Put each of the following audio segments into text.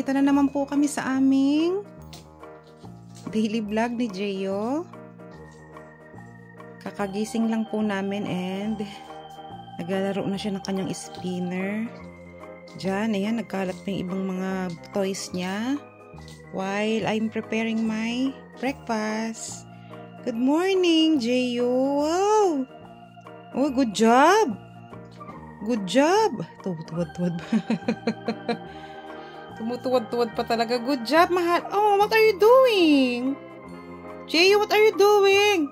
Nandito na naman po kami sa aming daily vlog ni Jeyo. Kakagising lang po namin and naglalaro na siya ng kanyang spinner. Diyan, ayan, nagkalat pa yung ibang mga toys niya while I'm preparing my breakfast. Good morning, Jeyo. Wow! Oh, good job! Good job! Tuwad-tuwad pa. Tumutuwad-tuwad pa talaga. Good job, mahal. Oh, what are you doing? Jeyo, what are you doing?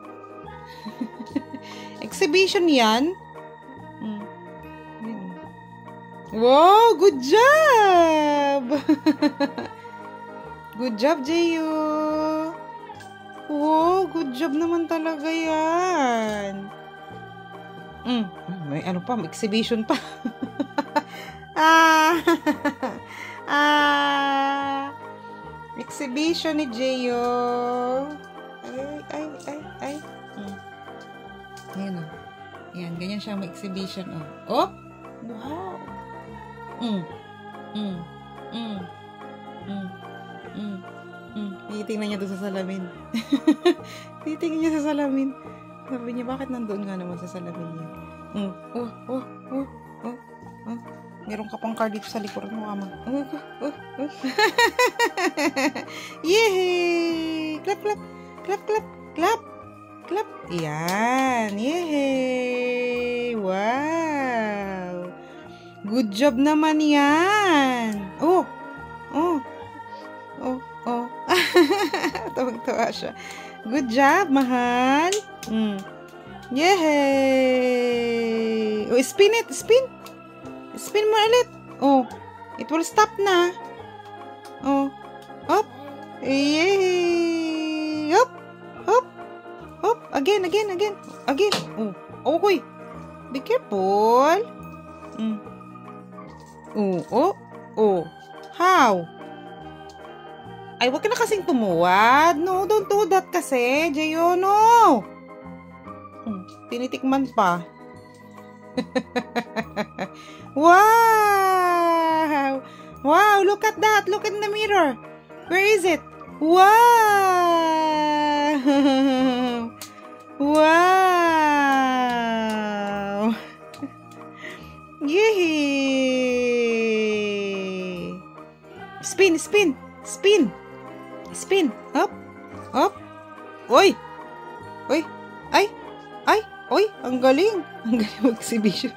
Exhibition yan? Wow, good job! Good job, Jeyo. Wow, good job naman talaga yan. May ano pa, may exhibition pa. Exhibition ni Jeyo. Ay. Ayan o. Ayan, ganyan siya may exhibition o. Oh! Wow! Titingnan niya doon sa salamin. Titingnan niya sa salamin. Sabi niya, bakit nandoon nga naman sa salamin niya? Meron ka pang car dito sa likuran mo, ama. Yehey! Clap, clap! Clap, clap! Clap! Clap! Yan! Yehey! Wow! Good job naman yan! Oh! Tawag-tawa siya. Good job, mahal! Yehey! Oh, spin it! Spin! Spin mo ulit. Oh, it will stop na. Oh, up. Yay! Up. Up. Up. Again. Oh, okay. Be careful. Oh. How? Ay, wag ka na kasing tumuwad. No, don't do that kasi. Jeyo, no. Tinitikman pa. Wow! Wow, look at that. Look in the mirror. Where is it? Wow! Wow! Yee! Spin. Up. Oy! Ay! Oy, ang galing. Ang galing mag-exhibition.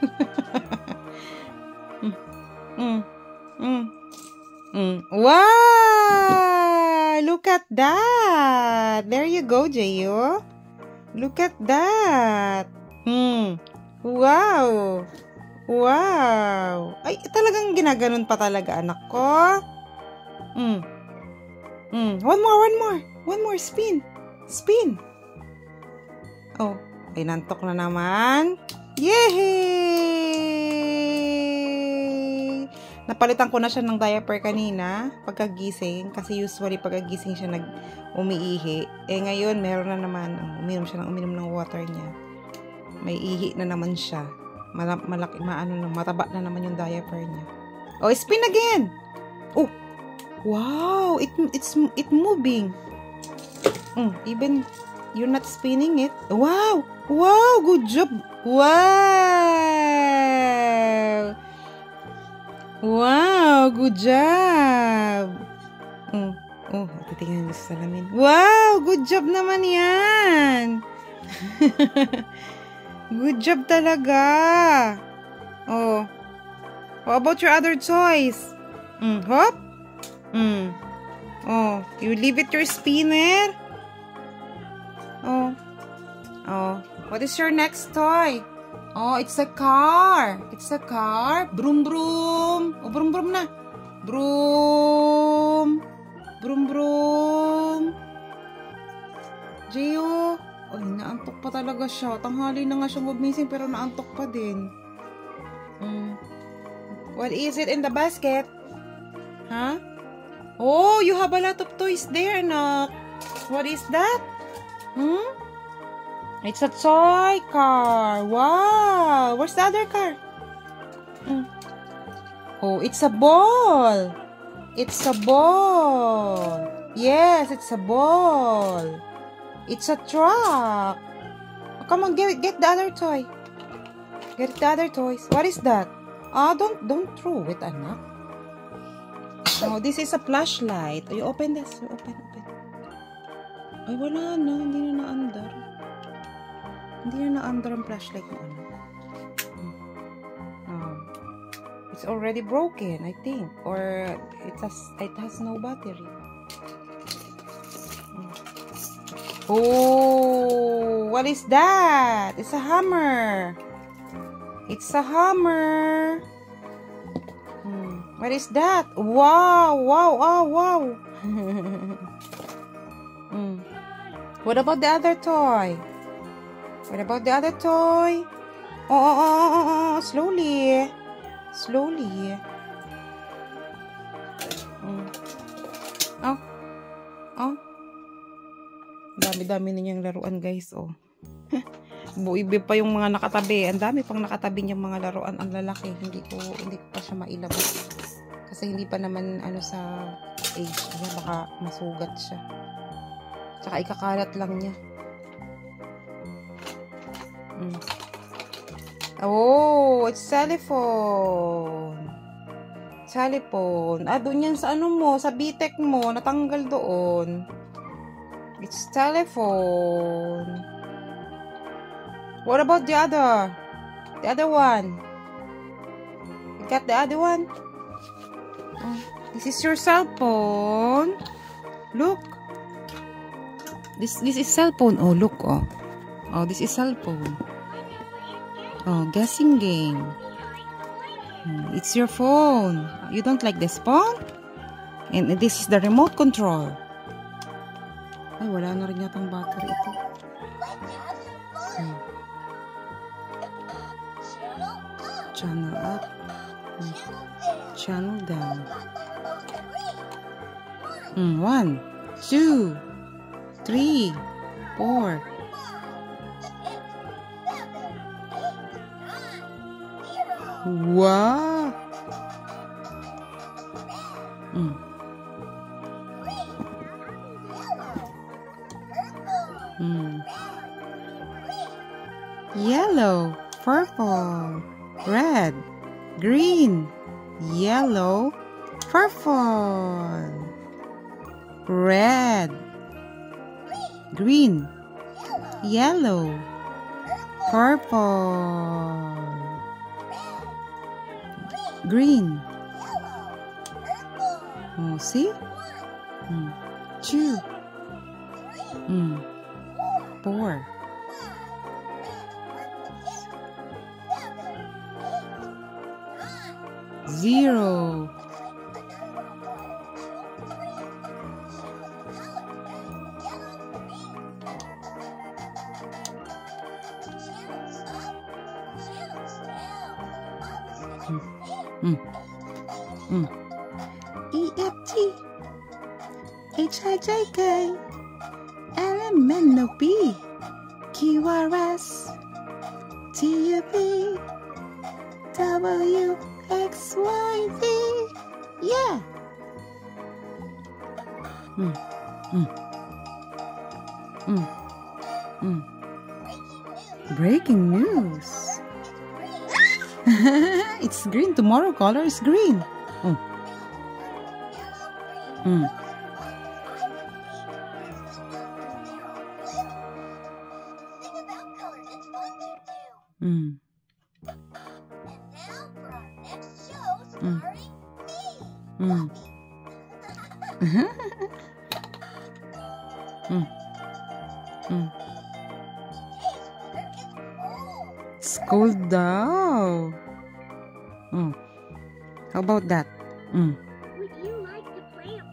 Wow! Look at that. There you go, Jeyo. Look at that. Wow. Ay, talagang ginaganon pa talaga, anak ko. One more. Spin. Oh. Ay, nantok na naman. Yehey! Napalitan ko na siya ng diaper kanina pagkagising. Kasi usually pagkagising siya umiihi. Eh ngayon, meron na naman. Uminom ng water niya. May ihi na naman siya. Malaki, mataba na naman yung diaper niya. Oh, spin again! Oh! Wow! It's moving. Even you're not spinning it. Wow! Wow! Good job! Wow! Good job! Titingnan mo sa salamin. Wow! Good job naman yan! Good job talaga! Oh. How about your other toys? Hop? Oh. You leave it your spinner? Oh. What is your next toy? Oh, it's a car. Broom. Oh, broom na. Broom. Jeyo. Ay, naantok pa talaga siya. Tanghali na nga siya gumising pero naantok pa din. What is it in the basket? Huh? Oh, you have a lot of toys there, anak. What is that? It's a toy car. Wow. Where's the other car? Oh, it's a ball. It's a ball. Yes, it's a ball. It's a truck. Oh, come on, get the other toy. Get the other toys. What is that? Don't throw it, anak. Oh, this is a flashlight. You open this. You open. Ay, wala na. Hindi na na-under. Hindi na na-under ang flashlight mo, anak. It's already broken, I think, or it has no battery. Oh, what is that? It's a hammer. It's a hammer. What is that? Wow, wow, oh, wow. What about the other toy? What about the other toy? Oh, slowly. Slowly. Oh. Dami-dami na niyang laruan, guys, oh. Buibi pa yung mga nakatabi. Ang dami pang nakatabi niyang mga laruan. Ang lalaki. Hindi ko pa siya mailabas. Kasi hindi pa naman sa age niya. Baka masugat siya. Tsaka ikakalat lang niya. Oh, it's telephone. Telephone. Doon yan sa mo, sa BTEC mo, natanggal doon. It's telephone. What about the other? The other one? You got the other one? Oh, this is your cell phone. Look. This is cell phone. Oh, look, oh. Oh, this is cell phone. Oh, guessing game. It's your phone. You don't like this phone? And this is the remote control. Ay, wala na rin yatang battery ito. Channel up. Channel down. 1, 2, 3, 4. Wow. Yellow, purple, red, green, yellow, purple, red, green, yellow, purple, green. Oh, see? 2, 4. Zero. EFG HIJK LMNOP QRS TUV WXYZ. Yeah. Breaking news. It's green. Tomorrow color is green. It's cold daw. How about that? Would you like to play a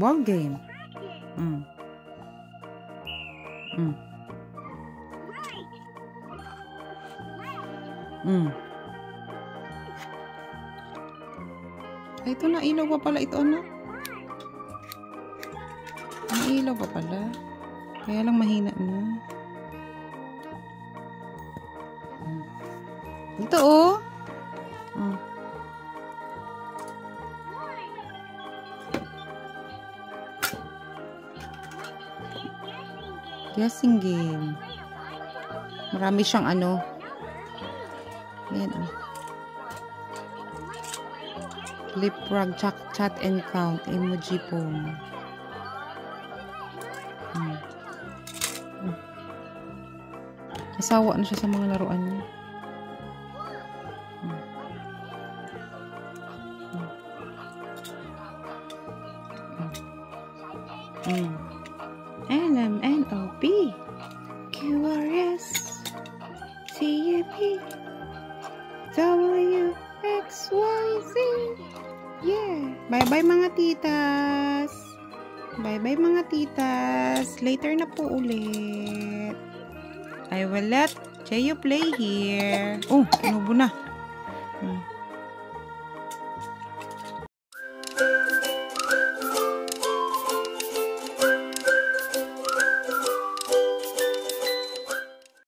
ball game? Ball game. Ay, ito na, ilaw pa pala ito, ano? May ilaw pa pala. Kaya lang mahina na. Ito, oh. Guessing game. Marami siyang ano. Ayan, oh. Leapfrog, chat and count, emoji phone. Nasawa na siya sa mga laruan niya. LMNOP QRS CUP WXYZ. Yeah. Bye-bye mga titas. Bye-bye mga titas. Later na po ulit. I will let Jeyo play here. Oh, kinubo na.